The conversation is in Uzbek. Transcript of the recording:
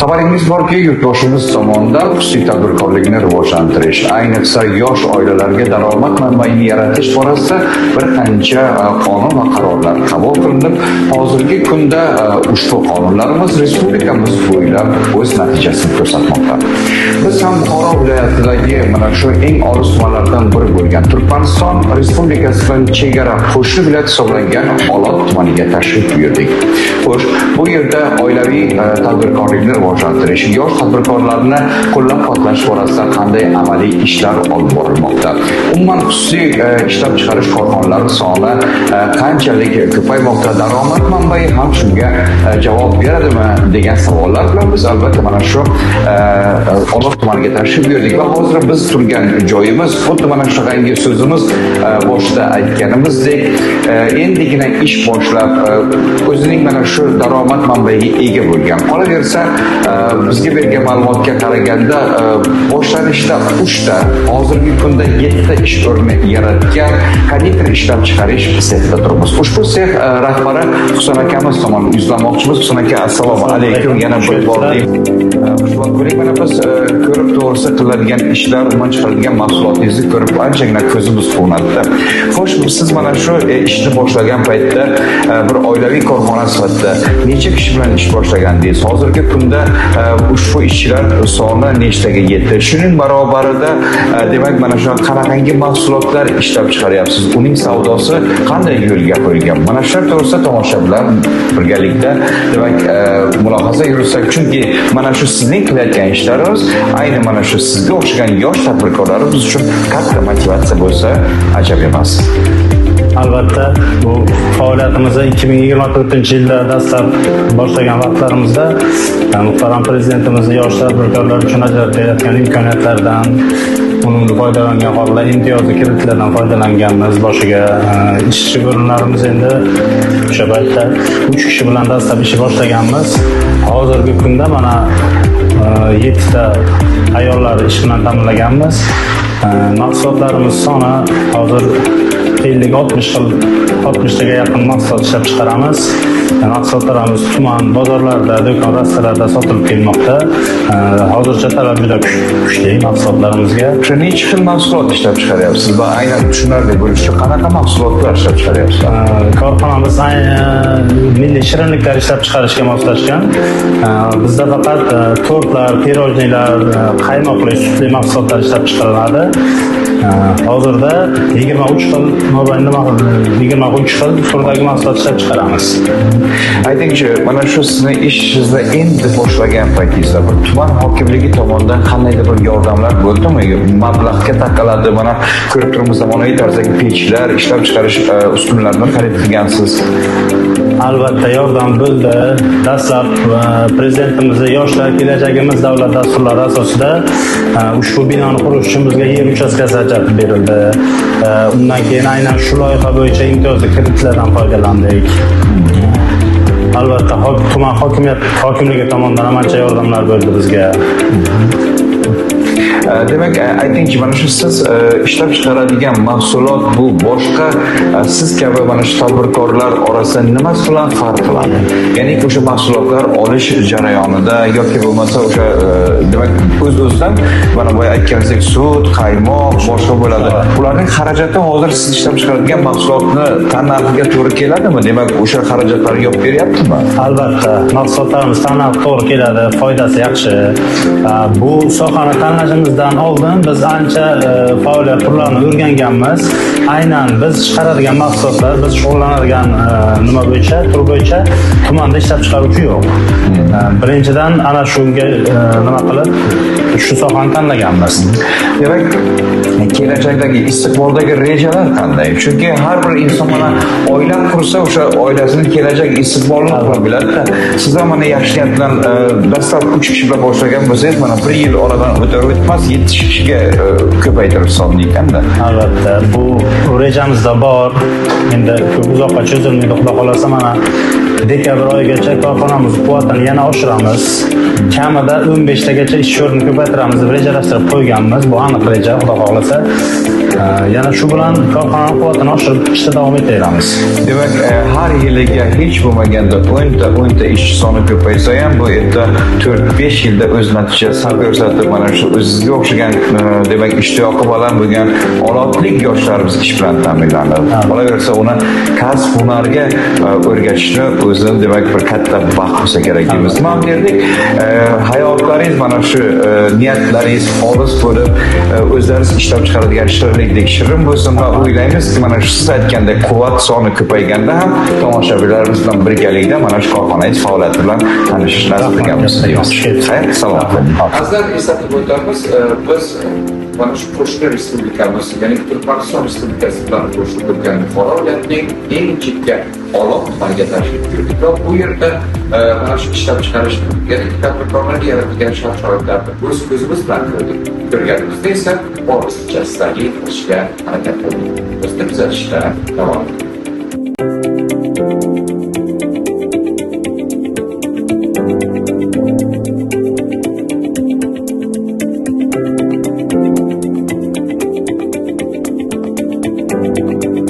Xabaringiz borki, yurtboshimiz tomonidan xususiy tadbirkorlikni rivojlantirish, ayniqsa yosh oilalarga daromad manbaini yaratish borasida bir qancha qonun va qarorlar qabul qilinib, hozirgi kunda ushbu qonunlarimiz respublikamiz bo'ylab o'z natijasini ko'rsatmoqda. Biz ham Buxoro viloyatidagi mana shu eng olis tumanlardan biri bo'lgan Turkmaniston Respublikasi bilan chegara qo'shni viloyat hisoblangan Olot tumaniga tashrif buyurdik. Xo'sh, bu yerda oilaviy tadbirkorlikni rivojlantirish, yosh tadbirkorlarni qo'llab-quvvatlash borasida qanday amaliy ishlar olib borilmoqda? Umuman xususiy ishlab chiqarish korxonalari soni qanchalik ko'paymoqda? Daromad manbai ham shunga javob beradimi degan savollar bilan biz albatta mana shu Olot tumaniga tashrif buyurdik va hozir biz turgan joyimiz xuddi mana shunaqangi so'zimiz boshida aytganimizdek endigina ish boshlab o'zining mana shu daromad manbaiga ega bo'lgan. Qolaversa bizga bergan ma'lumotga qaraganda boshlanishda 3 ta, hozirgi kunda 7 ta ish o'rni yaratgan konditer ishlab chiqarish sexida turibmiz. Ushbu sex rahbari Husan akamiz tomonidan yuzlanmoqchimiz. Husan aka, assalomu alaykum. Yana bir bor xushvaqt bo'ling. Mana biz ko'rib to'g'risi qiladigan ishlar, umuman chiqaradigan mahsulotingizni ko'rib anchagina ko'zimiz quvnatdi. Xo'sh, siz mana shu ishni boshlagan paytda bir oilaviy korxona sifatida necha kishi bilan ish boshlagandingiz? Hozirgi kunda ushbu ishchilar soni nechtaga yetdi? Shuning barobarida demak mana shu qanaqangi mahsulotlar ishlab chiqaryapsiz? Uning savdosi qanday yo'lga qo'yilgan? Mana shu to'g'risida tomosha bilan birgalikda demak mulohaza yursak, chunki mana shu sizning qilayotgan ishlarimiz ayni mana shu sizga o'xshagan yosh tadbirkorlarimiz uchun katta motivatsiya bo'lsa ajab emas. Albatta, bu faoliyatimizni 2024-yilda dastlab boshlagan vaqtlarimizda muhtaram prezidentimiz yosh tadbirkorlar uchun ajratayotgan imkoniyatlardan, unumli foydalangan holda imtiyozli kreditlardan foydalanganmiz. Boshiga ishchi bo'limlarimiz endi o'sha paytda 3 kishi bilan dastlab ish boshlaganmiz. Hozirgi kunda mana 7 ta ayollar ish bilan ta'minlaganmiz. Mahsulotlarimiz soni hozir 50-60 taga yaqin mahsulot ishlab chiqaramiz. Mahsulotlarimiz tuman bozorlarda, do'kon rastalarda sotilib kelmoqda. Hozircha talab juda kuchli mahsulotlarimizga. Necha xil mahsulot ishlab chiqaryapsiz va aynan tushunarli bo'lishi qanaqa mahsulotlar ishlab chiqaryapsiz? Korxonamiz milliy shirinliklar ishlab chiqarishga moslashgan. Bizda faqat tortlar, pirojnilar, qaymoqli, sutli mahsulotlar ishlab chiqariladi. Hozirda 23 xil mobaynida 23 xil turdagi mahsulot ishlab chiqaramiz. Aytingchi, mana shu sizning ishingizni endi boshlagan paytingizda bir tuman hokimligi tomonidan qandaydir bir yordamlar bo'ldimi? Mablag'ga taqaladi. Mana ko'rib turibmiz, zamonaviy tarzdagi pechlar, ishlab chiqarish uskunalarini xarid qilgansiz. Albatta yordam bo'ldi. Dastlab prezidentimizning yoshlar kelajagimiz davlat dasturlari asosida ushbu binoni qurish uchun bizga yer uchastkasi ajratib berildi. Undan keyin aynan shu loyiha bo'yicha imtiyozli kreditlardan foydalandik. Albatta tuman hokimligi tomonidan ancha yordamlar bo'ldi bizga. Demak, aytingchi, mana shu siz ishlab chiqaradigan mahsulot bu boshqa siz kabi mana shu tadbirkorlar orasida nima bilan farq qiladi? Ya'ni o'sha mahsulotlar olish jarayonida yoki bo'lmasa o'sha demak o'z-o'zidan mana boya aytganingizdek sut, qaymoq, boshqa bo'ladi. Ularning xarajati hozir siz ishlab chiqaradigan mahsulotni tannarxiga to'g'ri keladimi? Demak, o'sha xarajatlarni yopib beryaptimi? Albatta, mahsulotlarimiz tannarxi to'g'ri keladi, foydasi yaxshi. Bu sohani tanlashimiz oldin biz ancha faoliyat turlarini o'rganganmiz. Aynan biz chiqaradigan mahsulotlar, biz shug'ullanadigan nima bo'yicha, tur bo'yicha tumanda ishlab chiqaruvchi yo'q. Birinchidan ana shunga nima qilib shu sohani tanlaganmiz. Demak, kelajakdagi istiqboldagi rejalar qanday? Chunki har bir inson mana oila qursa, o'sha oilasining kelajak istiqbolini qurib biladi. Sizlar mana yaxshi niyat bilan dastlab 3 kishi bilan boshlagan bo'lsangiz, mana 1 yil oradan o'tmas biz 7 kishiga ko'paytirib soldik ekanda. Albatta, bu rejamizda bor. Endi ko'p uzoqqa cho'zilmaydi, xudo xolasa mana dekabr oyigacha korxonamiz quvvatini yana oshiramiz. Kamida 15 tagacha ish o'rnini ko'paytiramiz deb rejalashtirib qo'yganmiz. Bu aniq reja, xudo xolasa. Yana shu bilan korxonaning quvvatini oshirib ishda davom etaveramiz. Demak, har yiliga hech bo'lmaganda 10 ta ishchi soni ko'paysa ham bu yerda 4-5 yilda o'z natijasini ko'rsatib, mana shu o'zizga o'xshagan demak ishtiyoqi baland bo'lgan olotlik yoshlarimiz ish bilan ta'minlanadi. Qolaversa uni kasb hunarga o'rgatishni o'zi demak bir katta baxt bo'lsa kerak deymiz. Nima derdik? Hayotlaringiz mana shu niyatlaringiz xolis bo'lib, o'zlaringiz ishlab chiqaradigan shirinlikdek shirin bo'lsin va o'ylaymizki, mana shu siz aytgandek quvvat soni ko'payganda ham tomoshabinlarimiz bilan birgalikda mana shu korxonangiz faoliyati bilan tanishish nasib qilgan bo'lsin deymiz. Xayr, salomat bo'ling. Azdan eslatib o'tamiz, biz mana shu qo'shni respublikamiz, ya'ni Turkmaniston Respublikasi bilan qo'shilib o'tgan faoliyatning eng chekka Olot tumaniga tashrif buyurdik va bu yerda mana shu ishlab chiqarish tadbirkorlarga yaratilgan shart-sharoitlarni o'z ko'zimiz bilan ko'rdik. Ko'rganimizda esa boricha istagli qilishga harakat qildik. Bizni kuzatishda davom eting.